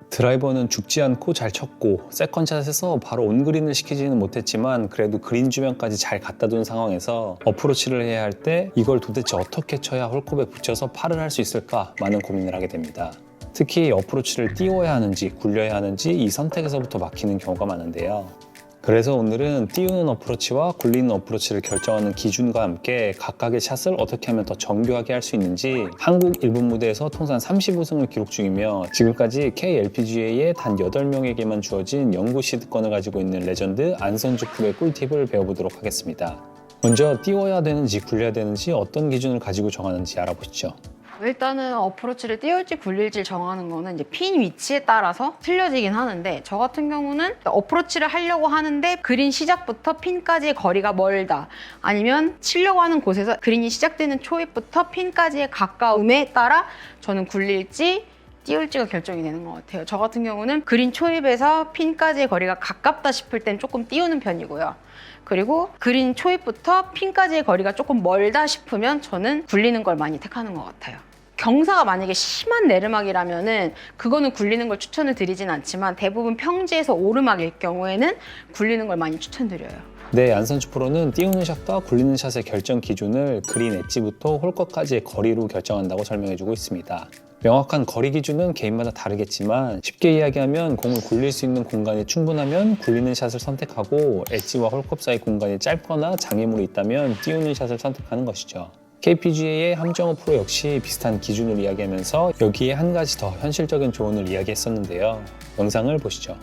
드라이버는 죽지 않고 잘 쳤고 세컨샷에서 바로 온그린을 시키지는 못했지만 그래도 그린 주변까지 잘 갖다 둔 상황에서 어프로치를 해야 할 때 이걸 도대체 어떻게 쳐야 홀컵에 붙여서 파를 할 수 있을까 많은 고민을 하게 됩니다. 특히 어프로치를 띄워야 하는지 굴려야 하는지 이 선택에서부터 막히는 경우가 많은데요. 그래서 오늘은 띄우는 어프로치와 굴리는 어프로치를 결정하는 기준과 함께 각각의 샷을 어떻게 하면 더 정교하게 할 수 있는지 한국 1분 무대에서 통산 35승을 기록 중이며 지금까지 KLPGA의 단 8명에게만 주어진 영구 시드권을 가지고 있는 레전드 안선주 프로의 꿀팁을 배워보도록 하겠습니다. 먼저 띄워야 되는지 굴려야 되는지 어떤 기준을 가지고 정하는지 알아보시죠. 일단은 어프로치를 띄울지 굴릴지 정하는 거는 이제 핀 위치에 따라서 틀려지긴 하는데, 저 같은 경우는 어프로치를 하려고 하는데 그린 시작부터 핀까지의 거리가 멀다, 아니면 치려고 하는 곳에서 그린이 시작되는 초입부터 핀까지의 가까움에 따라 저는 굴릴지 띄울지가 결정이 되는 것 같아요. 저 같은 경우는 그린 초입에서 핀까지의 거리가 가깝다 싶을 땐 조금 띄우는 편이고요. 그리고 그린 초입부터 핀까지의 거리가 조금 멀다 싶으면 저는 굴리는 걸 많이 택하는 것 같아요. 경사가 만약에 심한 내리막이라면은 그거는 굴리는 걸 추천을 드리진 않지만, 대부분 평지에서 오르막일 경우에는 굴리는 걸 많이 추천드려요. 네, 안선주 프로는 띄우는 샷과 굴리는 샷의 결정 기준을 그린 엣지부터 홀컵까지의 거리로 결정한다고 설명해주고 있습니다. 명확한 거리 기준은 개인마다 다르겠지만 쉽게 이야기하면 공을 굴릴 수 있는 공간이 충분하면 굴리는 샷을 선택하고 엣지와 홀컵 사이 공간이 짧거나 장애물이 있다면 띄우는 샷을 선택하는 것이죠. KPGA의 함정호 프로 역시 비슷한 기준을 이야기하면서 여기에 한 가지 더 현실적인 조언을 이야기했었는데요. 영상을 보시죠.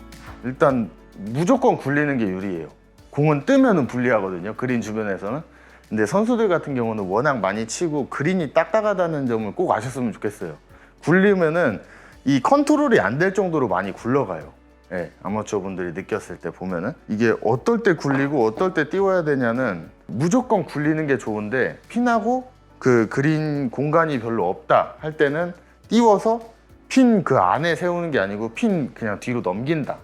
일단 무조건 굴리는 게 유리해요. 공은 뜨면은 불리하거든요, 그린 주변에서는. 근데 선수들 같은 경우는 워낙 많이 치고 그린이 딱딱하다는 점을 꼭 아셨으면 좋겠어요. 굴리면은 이 컨트롤이 안 될 정도로 많이 굴러가요. 네, 아마추어 분들이 느꼈을 때 보면은 이게 어떨 때 굴리고 어떨 때 띄워야 되냐는, 무조건 굴리는 게 좋은데 핀하고 그 그린 공간이 별로 없다 할 때는 띄워서 핀 그 안에 세우는 게 아니고 핀 그냥 뒤로 넘긴다.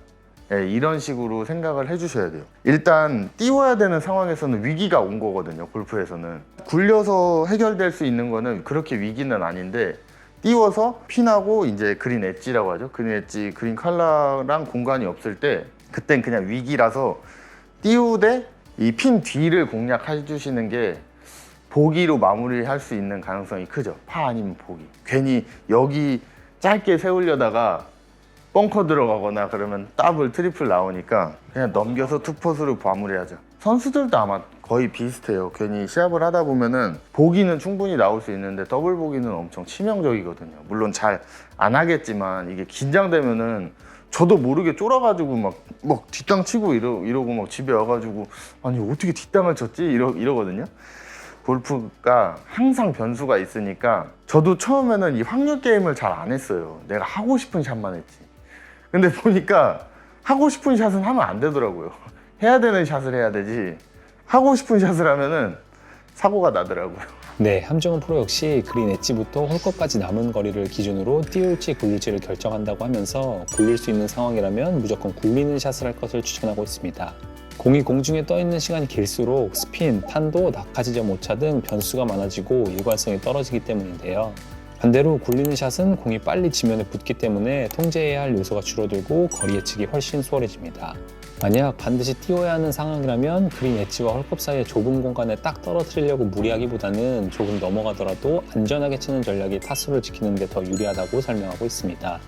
네, 이런 식으로 생각을 해주셔야 돼요. 일단 띄워야 되는 상황에서는 위기가 온 거거든요, 골프에서는. 굴려서 해결될 수 있는 거는 그렇게 위기는 아닌데, 띄워서 핀하고 이제 그린 엣지라고 하죠. 그린 엣지, 그린 칼라랑 공간이 없을 때 그땐 그냥 위기라서 띄우되 이 핀 뒤를 공략해 주시는 게 보기로 마무리할 수 있는 가능성이 크죠. 파 아니면 보기. 괜히 여기 짧게 세우려다가 벙커 들어가거나 그러면 더블, 트리플 나오니까 그냥 넘겨서 투퍼스로 마무리하죠. 선수들도 아마 거의 비슷해요. 괜히 시합을 하다 보면은 보기는 충분히 나올 수 있는데 더블 보기는 엄청 치명적이거든요. 물론 잘 안 하겠지만 이게 긴장되면은 저도 모르게 쫄아가지고 막 뒷땅 치고 이러고 막 집에 와가지고 아니 어떻게 뒷땅을 쳤지? 이러거든요. 골프가 항상 변수가 있으니까 저도 처음에는 이 확률 게임을 잘 안 했어요. 내가 하고 싶은 샷만 했지. 근데 보니까 하고 싶은 샷은 하면 안 되더라고요. 해야 되는 샷을 해야 되지, 하고 싶은 샷을 하면은 사고가 나더라고요. 네, 함정호 프로 역시 그린 엣지부터 홀컵까지 남은 거리를 기준으로 띄울지 굴릴지를 결정한다고 하면서 굴릴 수 있는 상황이라면 무조건 굴리는 샷을 할 것을 추천하고 있습니다. 공이 공중에 떠있는 시간이 길수록 스핀, 탄도, 낙하 지점 오차 등 변수가 많아지고 일관성이 떨어지기 때문인데요. 반대로 굴리는 샷은 공이 빨리 지면에 붙기 때문에 통제해야 할 요소가 줄어들고 거리 예측이 훨씬 수월해집니다. 만약 반드시 띄워야 하는 상황이라면 그린 엣지와 홀컵 사이의 좁은 공간에 딱 떨어뜨리려고 무리하기보다는 조금 넘어가더라도 안전하게 치는 전략이 타수를 지키는 데 더 유리하다고 설명하고 있습니다.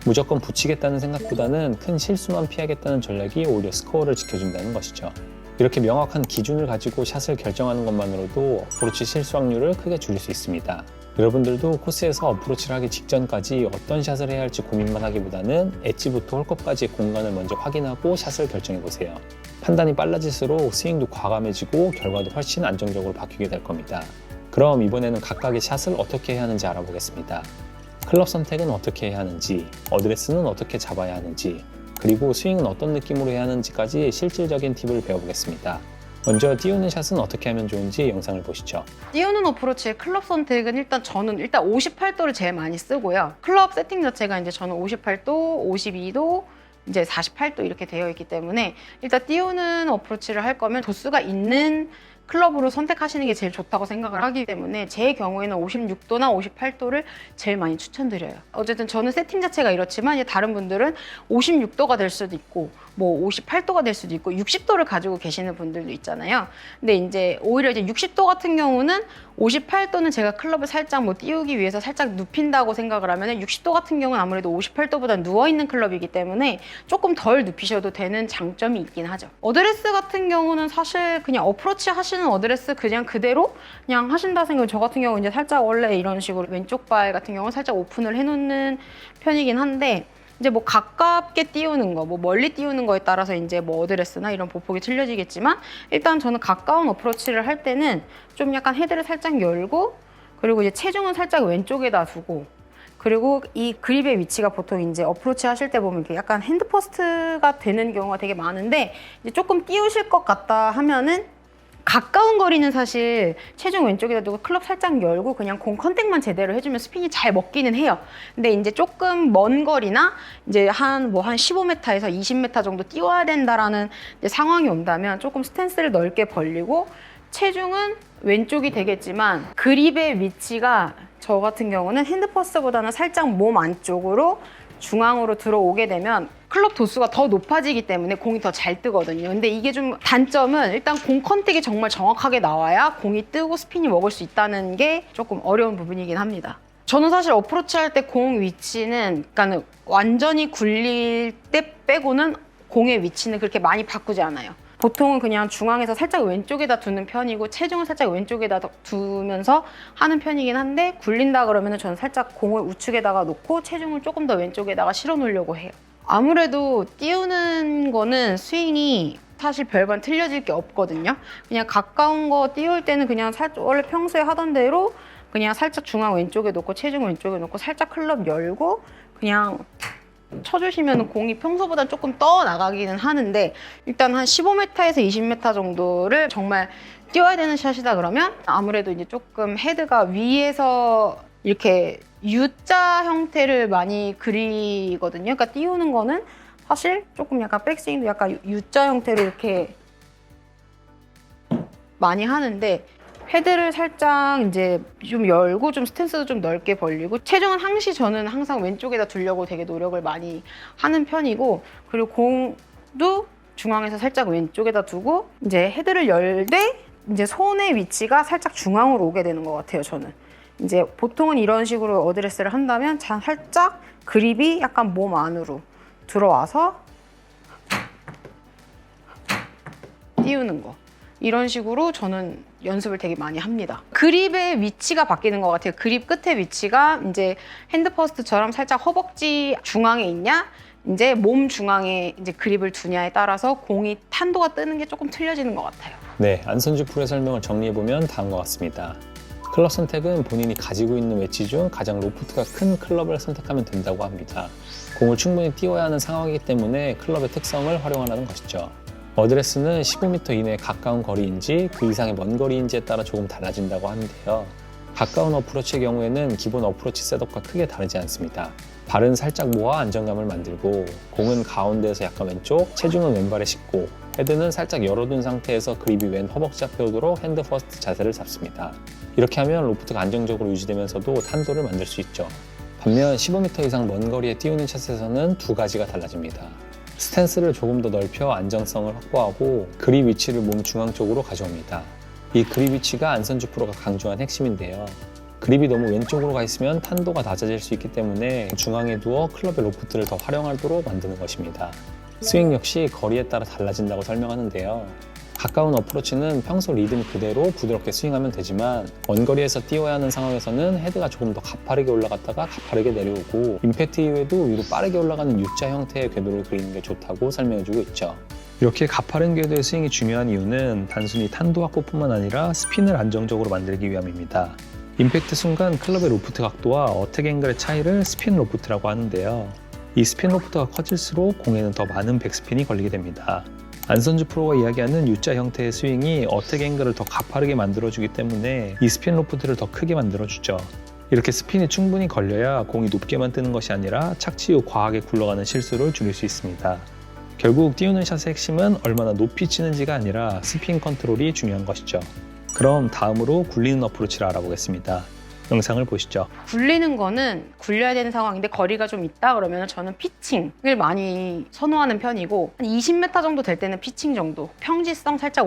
무조건 붙이겠다는 생각보다는 큰 실수만 피하겠다는 전략이 오히려 스코어를 지켜준다는 것이죠. 이렇게 명확한 기준을 가지고 샷을 결정하는 것만으로도 어프로치 실수 확률을 크게 줄일 수 있습니다. 여러분들도 코스에서 어프로치를 하기 직전까지 어떤 샷을 해야 할지 고민만 하기보다는 엣지부터 홀컵까지의 공간을 먼저 확인하고 샷을 결정해보세요. 판단이 빨라질수록 스윙도 과감해지고 결과도 훨씬 안정적으로 바뀌게 될 겁니다. 그럼 이번에는 각각의 샷을 어떻게 해야 하는지 알아보겠습니다. 클럽 선택은 어떻게 해야 하는지, 어드레스는 어떻게 잡아야 하는지, 그리고 스윙은 어떤 느낌으로 해야 하는지까지 실질적인 팁을 배워보겠습니다. 먼저 띄우는 샷은 어떻게 하면 좋은지 영상을 보시죠. 띄우는 어프로치의 클럽 선택은 저는 58도를 제일 많이 쓰고요. 클럽 세팅 자체가 저는 58도, 52도, 이제 48도 이렇게 되어 있기 때문에 일단 띄우는 어프로치를 할 거면 도수가 있는 클럽으로 선택하시는 게 제일 좋다고 생각을 하기 때문에 제 경우에는 56도나 58도를 제일 많이 추천드려요. 어쨌든 저는 세팅 자체가 이렇지만 다른 분들은 56도가 될 수도 있고 뭐 58도가 될 수도 있고 60도를 가지고 계시는 분들도 있잖아요. 근데 이제 오히려 이제 60도 같은 경우는 58도는 제가 클럽을 살짝 뭐 띄우기 위해서 살짝 눕힌다고 생각을 하면 60도 같은 경우는 아무래도 58도보다 누워있는 클럽이기 때문에 조금 덜 눕히셔도 되는 장점이 있긴 하죠. 어드레스 같은 경우는 사실 그냥 어프로치 하시는 어드레스 그냥 그대로 그냥 하신다 생각해요. 저 같은 경우는 이제 살짝 원래 이런 식으로 왼쪽 발 같은 경우는 살짝 오픈을 해놓는 편이긴 한데 이제 뭐 가깝게 띄우는 거, 뭐 멀리 띄우는 거에 따라서 이제 뭐 어드레스나 이런 보폭이 틀려지겠지만 일단 저는 가까운 어프로치를 할 때는 좀 약간 헤드를 살짝 열고 그리고 이제 체중은 살짝 왼쪽에다 두고 그리고 이 그립의 위치가 보통 이제 어프로치 하실 때 보면 이렇게 약간 핸드 퍼스트가 되는 경우가 되게 많은데 이제 조금 띄우실 것 같다 하면은 가까운 거리는 사실 체중 왼쪽에다 두고 클럽 살짝 열고 그냥 공 컨택만 제대로 해주면 스핀이 잘 먹기는 해요. 근데 이제 조금 먼 거리나 이제 한 15m에서 20m 정도 띄워야 된다라는 이제 상황이 온다면 조금 스탠스를 넓게 벌리고 체중은 왼쪽이 되겠지만 그립의 위치가 저 같은 경우는 핸드퍼스보다는 살짝 몸 안쪽으로 중앙으로 들어오게 되면 클럽 도수가 더 높아지기 때문에 공이 더 잘 뜨거든요. 근데 이게 좀 단점은 일단 공 컨택이 정말 정확하게 나와야 공이 뜨고 스핀이 먹을 수 있다는 게 조금 어려운 부분이긴 합니다. 저는 사실 어프로치 할 때 공 위치는 그러니까 완전히 굴릴 때 빼고는 공의 위치는 그렇게 많이 바꾸지 않아요. 보통은 그냥 중앙에서 살짝 왼쪽에다 두는 편이고 체중을 살짝 왼쪽에다 두면서 하는 편이긴 한데 굴린다 그러면 저는 살짝 공을 우측에다가 놓고 체중을 조금 더 왼쪽에다가 실어 놓으려고 해요. 아무래도 띄우는 거는 스윙이 사실 별반 틀려질 게 없거든요. 그냥 가까운 거 띄울 때는 그냥 원래 평소에 하던 대로 그냥 살짝 중앙 왼쪽에 놓고 체중 왼쪽에 놓고 살짝 클럽 열고 그냥 쳐주시면 공이 평소보다 조금 떠 나가기는 하는데 일단 한 15m에서 20m 정도를 정말 뛰어야 되는 샷이다 그러면 아무래도 이제 조금 헤드가 위에서 이렇게 U자 형태를 많이 그리거든요. 그러니까 띄우는 거는 사실 조금 약간 백스윙도 약간 U자 형태로 이렇게 많이 하는데 헤드를 살짝 이제 좀 열고 좀 스탠스도 좀 넓게 벌리고 체중은 저는 항상 왼쪽에다 두려고 되게 노력을 많이 하는 편이고 그리고 공도 중앙에서 살짝 왼쪽에다 두고 이제 헤드를 열 때 이제 손의 위치가 살짝 중앙으로 오게 되는 것 같아요. 저는 이제 보통은 이런 식으로 어드레스를 한다면 살짝 그립이 약간 몸 안으로 들어와서 띄우는 거 이런 식으로 저는 연습을 되게 많이 합니다. 그립의 위치가 바뀌는 것 같아요. 그립 끝의 위치가 이제 핸드퍼스트처럼 살짝 허벅지 중앙에 있냐, 이제 몸 중앙에 이제 그립을 두냐에 따라서 공이 탄도가 뜨는 게 조금 틀려지는 것 같아요. 네, 안선주 프로의 설명을 정리해보면 다음과 같습니다. 클럽 선택은 본인이 가지고 있는 웨지 중 가장 로프트가 큰 클럽을 선택하면 된다고 합니다. 공을 충분히 띄워야 하는 상황이기 때문에 클럽의 특성을 활용하라는 것이죠. 어드레스는 15m 이내에 가까운 거리인지 그 이상의 먼 거리인지에 따라 조금 달라진다고 하는데요. 가까운 어프로치의 경우에는 기본 어프로치 셋업과 크게 다르지 않습니다. 발은 살짝 모아 안정감을 만들고 공은 가운데에서 약간 왼쪽, 체중은 왼발에 싣고 헤드는 살짝 열어둔 상태에서 그립이 왼 허벅지 앞에 오도록 핸드 퍼스트 자세를 잡습니다. 이렇게 하면 로프트가 안정적으로 유지되면서도 탄도를 만들 수 있죠. 반면 15m 이상 먼 거리에 띄우는 샷에서는 두 가지가 달라집니다. 스탠스를 조금 더 넓혀 안정성을 확보하고 그립 위치를 몸 중앙 쪽으로 가져옵니다. 이 그립 위치가 안선주 프로가 강조한 핵심인데요. 그립이 너무 왼쪽으로 가 있으면 탄도가 낮아질 수 있기 때문에 중앙에 두어 클럽의 로프트를 더 활용하도록 만드는 것입니다. 스윙 역시 거리에 따라 달라진다고 설명하는데요. 가까운 어프로치는 평소 리듬 그대로 부드럽게 스윙하면 되지만 원거리에서 띄워야 하는 상황에서는 헤드가 조금 더 가파르게 올라갔다가 가파르게 내려오고 임팩트 이후에도 위로 빠르게 올라가는 U자 형태의 궤도를 그리는 게 좋다고 설명해주고 있죠. 이렇게 가파른 궤도의 스윙이 중요한 이유는 단순히 탄도 확보뿐만 아니라 스핀을 안정적으로 만들기 위함입니다. 임팩트 순간 클럽의 로프트 각도와 어택 앵글의 차이를 스핀 로프트라고 하는데요. 이 스핀 로프트가 커질수록 공에는 더 많은 백스핀이 걸리게 됩니다. 안선주 프로가 이야기하는 U자 형태의 스윙이 어택 앵글을 더 가파르게 만들어주기 때문에 이 스핀 로프트를 더 크게 만들어주죠. 이렇게 스핀이 충분히 걸려야 공이 높게만 뜨는 것이 아니라 착지 후 과하게 굴러가는 실수를 줄일 수 있습니다. 결국 띄우는 샷의 핵심은 얼마나 높이 치는지가 아니라 스핀 컨트롤이 중요한 것이죠. 그럼 다음으로 굴리는 어프로치를 알아보겠습니다. 영상을 보시죠. 굴리는 거는 굴려야 되는 상황인데 거리가 좀 있다 그러면 저는 피칭을 많이 선호하는 편이고, 한 20m 정도 될 때는 피칭 정도, 평지성 살짝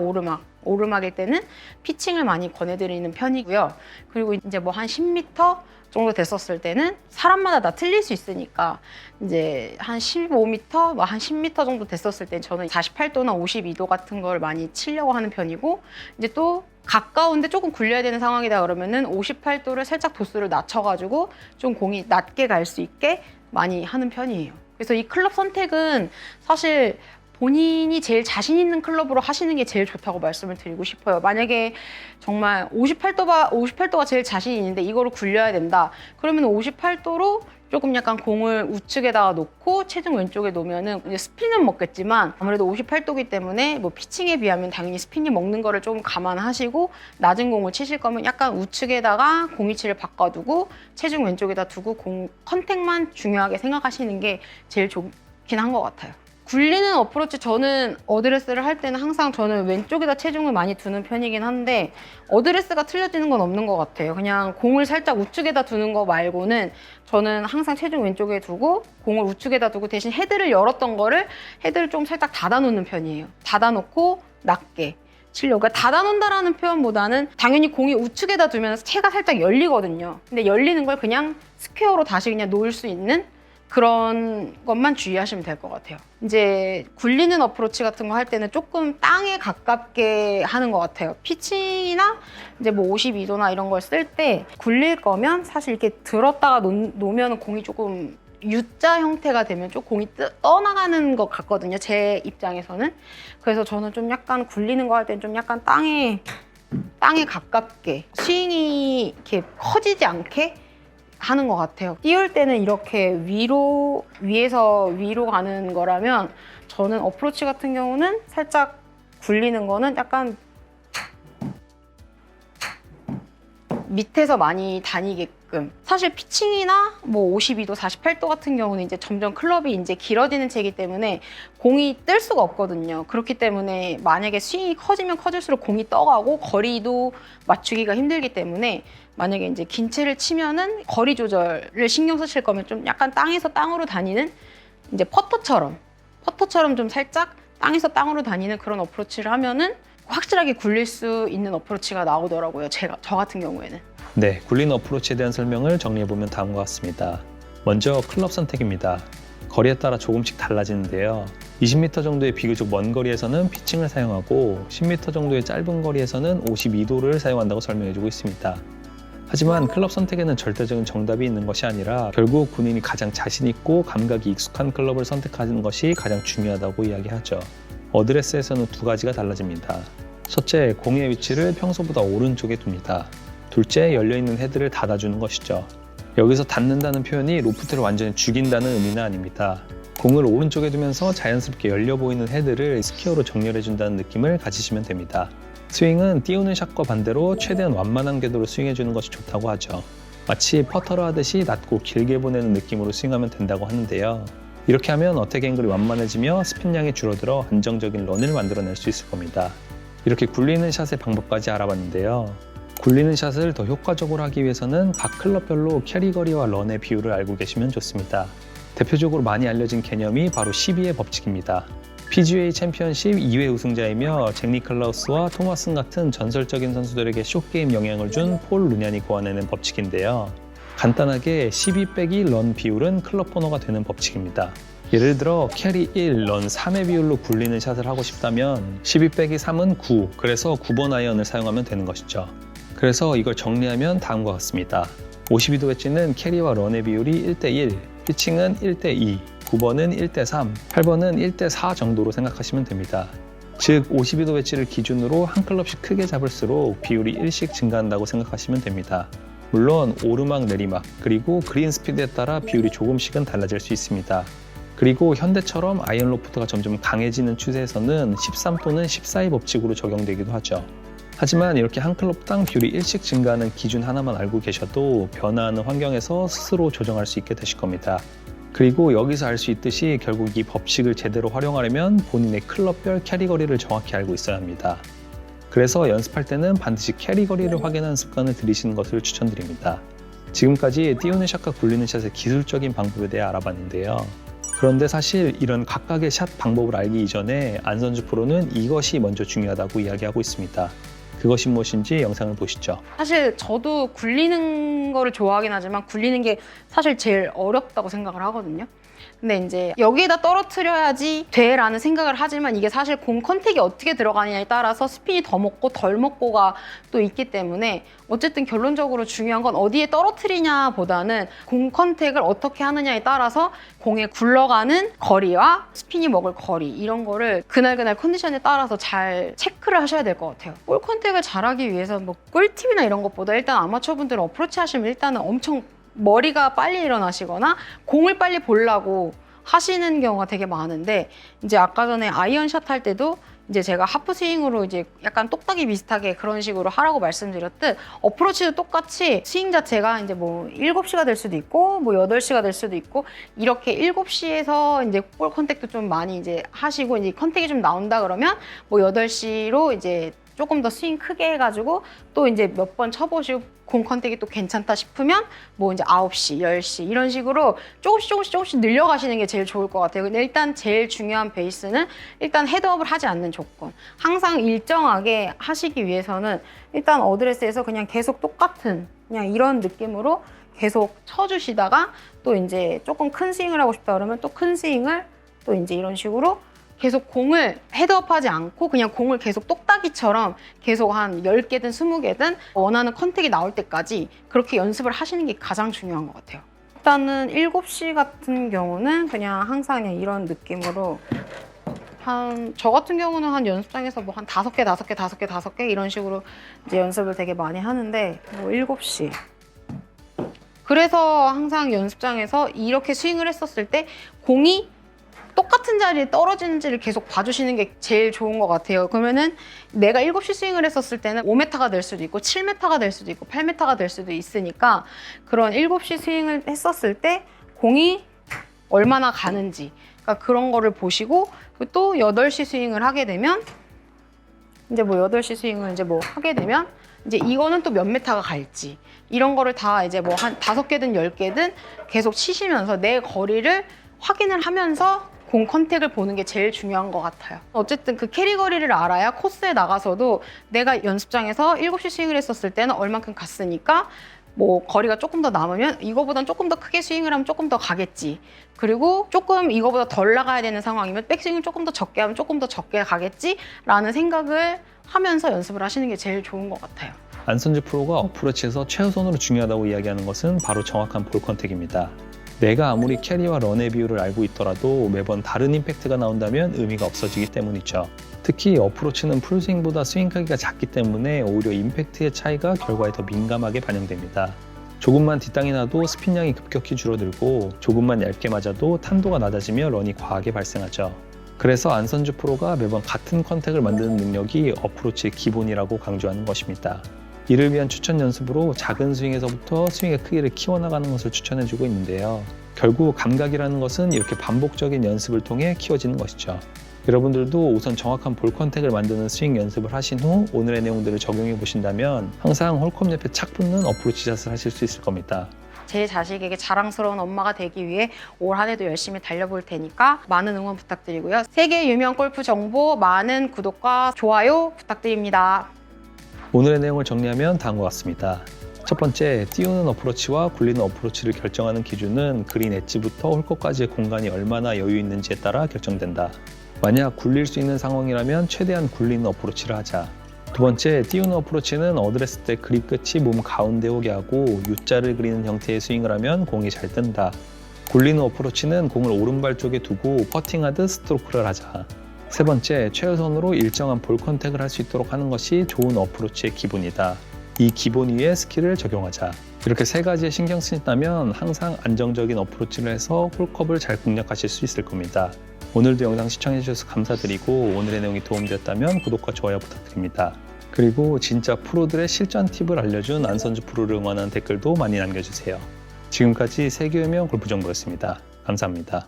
오르막일 때는 피칭을 많이 권해드리는 편이고요. 그리고 이제 뭐 한 10m 정도 됐었을 때는 사람마다 다 틀릴 수 있으니까 이제 한 15m, 한 10m 정도 됐었을 때 저는 48도나 52도 같은 걸 많이 치려고 하는 편이고, 이제 또 가까운데 조금 굴려야 되는 상황이다 그러면은 58도를 살짝 도수를 낮춰가지고 좀 공이 낮게 갈 수 있게 많이 하는 편이에요. 그래서 이 클럽 선택은 사실 본인이 제일 자신 있는 클럽으로 하시는 게 제일 좋다고 말씀을 드리고 싶어요. 만약에 정말 58도가 제일 자신 있는데 이거를 굴려야 된다. 그러면 58도로 조금 약간 공을 우측에다가 놓고 체중 왼쪽에 놓으면은 이제 스핀은 먹겠지만 아무래도 58도기 때문에 뭐 피칭에 비하면 당연히 스핀이 먹는 거를 좀 감안하시고 낮은 공을 치실 거면 약간 우측에다가 공 위치를 바꿔두고 체중 왼쪽에다 두고 공 컨택만 중요하게 생각하시는 게 제일 좋긴 한 것 같아요. 굴리는 어프로치, 저는 어드레스를 할 때는 항상 저는 왼쪽에다 체중을 많이 두는 편이긴 한데 어드레스가 틀려지는 건 없는 것 같아요. 그냥 공을 살짝 우측에다 두는 거 말고는 저는 항상 체중 왼쪽에 두고 공을 우측에다 두고 대신 헤드를 열었던 거를 헤드를 좀 살짝 닫아놓는 편이에요. 닫아놓고 낮게 치려고. 그러니까 닫아놓는다라는 표현보다는 당연히 공이 우측에다 두면 채가 살짝 열리거든요. 근데 열리는 걸 그냥 스퀘어로 다시 그냥 놓을 수 있는 그런 것만 주의하시면 될 것 같아요. 이제 굴리는 어프로치 같은 거 할 때는 조금 땅에 가깝게 하는 것 같아요. 피칭이나 이제 뭐 52도나 이런 걸 쓸 때 굴릴 거면 사실 이렇게 들었다가 놓으면 공이 조금 U자 형태가 되면 좀 공이 떠나가는 것 같거든요. 제 입장에서는. 그래서 저는 좀 약간 굴리는 거 할 때는 좀 약간 땅에 가깝게 스윙이 이렇게 커지지 않게 하는 것 같아요. 띄울 때는 이렇게 위에서 위로 가는 거라면 저는 어프로치 같은 경우는 살짝 굴리는 거는 약간 밑에서 많이 다니게끔. 사실 피칭이나 뭐 52도, 48도 같은 경우는 이제 점점 클럽이 이제 길어지는 채이기 때문에 공이 뜰 수가 없거든요. 그렇기 때문에 만약에 스윙이 커지면 커질수록 공이 떠가고 거리도 맞추기가 힘들기 때문에 만약에 이제 긴 채를 치면은 거리 조절을 신경 쓰실 거면 좀 약간 땅에서 땅으로 다니는 이제 퍼터처럼 좀 살짝 땅에서 땅으로 다니는 그런 어프로치를 하면은 확실하게 굴릴 수 있는 어프로치가 나오더라고요. 저 같은 경우에는. 네, 굴리는 어프로치에 대한 설명을 정리해보면 다음과 같습니다. 먼저 클럽 선택입니다. 거리에 따라 조금씩 달라지는데요. 20m 정도의 비교적 먼 거리에서는 피칭을 사용하고 10m 정도의 짧은 거리에서는 52도를 사용한다고 설명해주고 있습니다. 하지만 클럽 선택에는 절대적인 정답이 있는 것이 아니라 결국 본인이 가장 자신 있고 감각이 익숙한 클럽을 선택하는 것이 가장 중요하다고 이야기하죠. 어드레스에서는 두 가지가 달라집니다. 첫째, 공의 위치를 평소보다 오른쪽에 둡니다. 둘째, 열려있는 헤드를 닫아주는 것이죠. 여기서 닫는다는 표현이 로프트를 완전히 죽인다는 의미는 아닙니다. 공을 오른쪽에 두면서 자연스럽게 열려 보이는 헤드를 스퀘어로 정렬해준다는 느낌을 가지시면 됩니다. 스윙은 띄우는 샷과 반대로 최대한 완만한 궤도로 스윙해주는 것이 좋다고 하죠. 마치 퍼터를 하듯이 낮고 길게 보내는 느낌으로 스윙하면 된다고 하는데요. 이렇게 하면 어택 앵글이 완만해지며 스핀량이 줄어들어 안정적인 런을 만들어낼 수 있을 겁니다. 이렇게 굴리는 샷의 방법까지 알아봤는데요. 굴리는 샷을 더 효과적으로 하기 위해서는 각 클럽별로 캐리 거리와 런의 비율을 알고 계시면 좋습니다. 대표적으로 많이 알려진 개념이 바로 12의 법칙입니다. PGA 챔피언십 2회 우승자이며 잭 니클라우스와 토마슨 같은 전설적인 선수들에게 숏게임 영향을 준 폴 루냐니 고안해낸 법칙인데요. 간단하게 12-런 비율은 클럽 번호가 되는 법칙입니다. 예를 들어 캐리 1, 런 3의 비율로 굴리는 샷을 하고 싶다면 12-3은 9, 그래서 9번 아이언을 사용하면 되는 것이죠. 그래서 이걸 정리하면 다음과 같습니다. 52도 웨지는 캐리와 런의 비율이 1:1, 피칭은 1:2, 9번은 1:3, 8번은 1:4 정도로 생각하시면 됩니다. 즉 52도 웨지를 기준으로 한 클럽씩 크게 잡을수록 비율이 1씩 증가한다고 생각하시면 됩니다. 물론 오르막 내리막 그리고 그린 스피드에 따라 비율이 조금씩은 달라질 수 있습니다. 그리고 현대처럼 아이언 로프트가 점점 강해지는 추세에서는 13 또는 14의 법칙으로 적용되기도 하죠. 하지만 이렇게 한 클럽당 비율이 1씩 증가하는 기준 하나만 알고 계셔도 변화하는 환경에서 스스로 조정할 수 있게 되실 겁니다. 그리고 여기서 알 수 있듯이 결국 이 법칙을 제대로 활용하려면 본인의 클럽별 캐리 거리를 정확히 알고 있어야 합니다. 그래서 연습할 때는 반드시 캐리 거리를 확인하는 습관을 들이시는 것을 추천드립니다. 지금까지 띄우는 샷과 굴리는 샷의 기술적인 방법에 대해 알아봤는데요. 그런데 사실 이런 각각의 샷 방법을 알기 이전에 안선주 프로는 이것이 먼저 중요하다고 이야기하고 있습니다. 그것이 무엇인지 영상을 보시죠. 사실 저도 굴리는 거를 좋아하긴 하지만 굴리는 게 사실 제일 어렵다고 생각을 하거든요. 근데 이제 여기에다 떨어뜨려야지 돼라는 생각을 하지만 이게 사실 공 컨택이 어떻게 들어가느냐에 따라서 스핀이 더 먹고 덜 먹고가 또 있기 때문에 어쨌든 결론적으로 중요한 건 어디에 떨어뜨리냐 보다는 공 컨택을 어떻게 하느냐에 따라서 공에 굴러가는 거리와 스핀이 먹을 거리 이런 거를 그날 컨디션에 따라서 잘 체크를 하셔야 될 것 같아요. 볼 컨택을 잘하기 위해서 뭐 꿀팁이나 이런 것보다 일단 아마추어분들은 어프로치 하시면 일단은 엄청 머리가 빨리 일어나시거나 공을 빨리 보려고 하시는 경우가 되게 많은데 이제 아까 전에 아이언샷 할 때도 이제 제가 하프 스윙으로 이제 약간 똑딱이 비슷하게 그런 식으로 하라고 말씀드렸듯 어프로치도 똑같이 스윙 자체가 이제 뭐 7시가 될 수도 있고 뭐 8시가 될 수도 있고 이렇게 7시에서 이제 볼 컨택도 좀 많이 이제 하시고 이제 컨택이 좀 나온다 그러면 뭐 8시로 이제 조금 더 스윙 크게 해가지고 또 이제 몇 번 쳐보시고 공 컨택이 또 괜찮다 싶으면 뭐 이제 9시, 10시 이런 식으로 조금씩 늘려가시는 게 제일 좋을 것 같아요. 근데 일단 제일 중요한 베이스는 일단 헤드업을 하지 않는 조건. 항상 일정하게 하시기 위해서는 일단 어드레스에서 그냥 계속 똑같은 그냥 이런 느낌으로 계속 쳐주시다가 또 이제 조금 큰 스윙을 하고 싶다 그러면 또 큰 스윙을 또 이제 이런 식으로 계속 공을 헤드업하지 않고 그냥 공을 계속 똑딱이처럼 계속 한 10개든 20개든 원하는 컨택이 나올 때까지 그렇게 연습을 하시는 게 가장 중요한 것 같아요. 일단은 7시 같은 경우는 그냥 항상 그냥 이런 느낌으로 저 같은 경우는 한 연습장에서 뭐 한 5개 이런 식으로 이제 연습을 되게 많이 하는데 뭐 7시. 그래서 항상 연습장에서 이렇게 스윙을 했었을 때 공이 똑같은 자리에 떨어지는지를 계속 봐주시는 게 제일 좋은 것 같아요. 그러면은 내가 7시 스윙을 했었을 때는 5m가 될 수도 있고 7m가 될 수도 있고 8m가 될 수도 있으니까 그런 7시 스윙을 했었을 때 공이 얼마나 가는지 그러니까 그런 거를 보시고 또 8시 스윙을 하게 되면 이제 뭐 8시 스윙을 이제 뭐 하게 되면 이제 이거는 또 몇 m가 갈지 이런 거를 다 이제 뭐 한 5개든 10개든 계속 치시면서 내 거리를 확인을 하면서 공 컨택을 보는 게 제일 중요한 것 같아요. 어쨌든 그 캐리 거리를 알아야 코스에 나가서도 내가 연습장에서 7시 스윙을 했었을 때는 얼만큼 갔으니까 뭐 거리가 조금 더 남으면 이거보단 조금 더 크게 스윙을 하면 조금 더 가겠지. 그리고 조금 이거보다 덜 나가야 되는 상황이면 백스윙을 조금 더 적게 하면 조금 더 적게 가겠지라는 생각을 하면서 연습을 하시는 게 제일 좋은 것 같아요. 안선주 프로가 어프로치에서 최우선으로 중요하다고 이야기하는 것은 바로 정확한 볼 컨택입니다. 내가 아무리 캐리와 런의 비율을 알고 있더라도 매번 다른 임팩트가 나온다면 의미가 없어지기 때문이죠. 특히 어프로치는 풀스윙보다 스윙 크기가 작기 때문에 오히려 임팩트의 차이가 결과에 더 민감하게 반영됩니다. 조금만 뒷땅이 나도 스핀량이 급격히 줄어들고 조금만 얇게 맞아도 탄도가 낮아지며 런이 과하게 발생하죠. 그래서 안선주 프로가 매번 같은 컨택을 만드는 능력이 어프로치의 기본이라고 강조하는 것입니다. 이를 위한 추천 연습으로 작은 스윙에서부터 스윙의 크기를 키워나가는 것을 추천해주고 있는데요. 결국 감각이라는 것은 이렇게 반복적인 연습을 통해 키워지는 것이죠. 여러분들도 우선 정확한 볼 컨택을 만드는 스윙 연습을 하신 후 오늘의 내용들을 적용해 보신다면 항상 홀컵 옆에 착 붙는 어프로치 샷을 하실 수 있을 겁니다. 제 자식에게 자랑스러운 엄마가 되기 위해 올 한 해도 열심히 달려볼 테니까 많은 응원 부탁드리고요. 세계 유명 골프 정보 많은 구독과 좋아요 부탁드립니다. 오늘의 내용을 정리하면 다음과 같습니다. 첫 번째, 띄우는 어프로치와 굴리는 어프로치를 결정하는 기준은 그린 엣지부터 홀컵까지의 공간이 얼마나 여유 있는지에 따라 결정된다. 만약 굴릴 수 있는 상황이라면 최대한 굴리는 어프로치를 하자. 두 번째, 띄우는 어프로치는 어드레스 때 그립 끝이 몸 가운데 오게 하고 U자를 그리는 형태의 스윙을 하면 공이 잘 뜬다. 굴리는 어프로치는 공을 오른발 쪽에 두고 퍼팅하듯 스트로크를 하자. 세 번째, 최우선으로 일정한 볼 컨택을 할 수 있도록 하는 것이 좋은 어프로치의 기본이다. 이 기본 위에 스킬을 적용하자. 이렇게 세 가지에 신경 쓰신다면 항상 안정적인 어프로치를 해서 홀컵을 잘 공략하실 수 있을 겁니다. 오늘도 영상 시청해주셔서 감사드리고 오늘의 내용이 도움되었다면 구독과 좋아요 부탁드립니다. 그리고 진짜 프로들의 실전 팁을 알려준 안선주 프로를 응원하는 댓글도 많이 남겨주세요. 지금까지 세계유명 골프 정보였습니다. 감사합니다.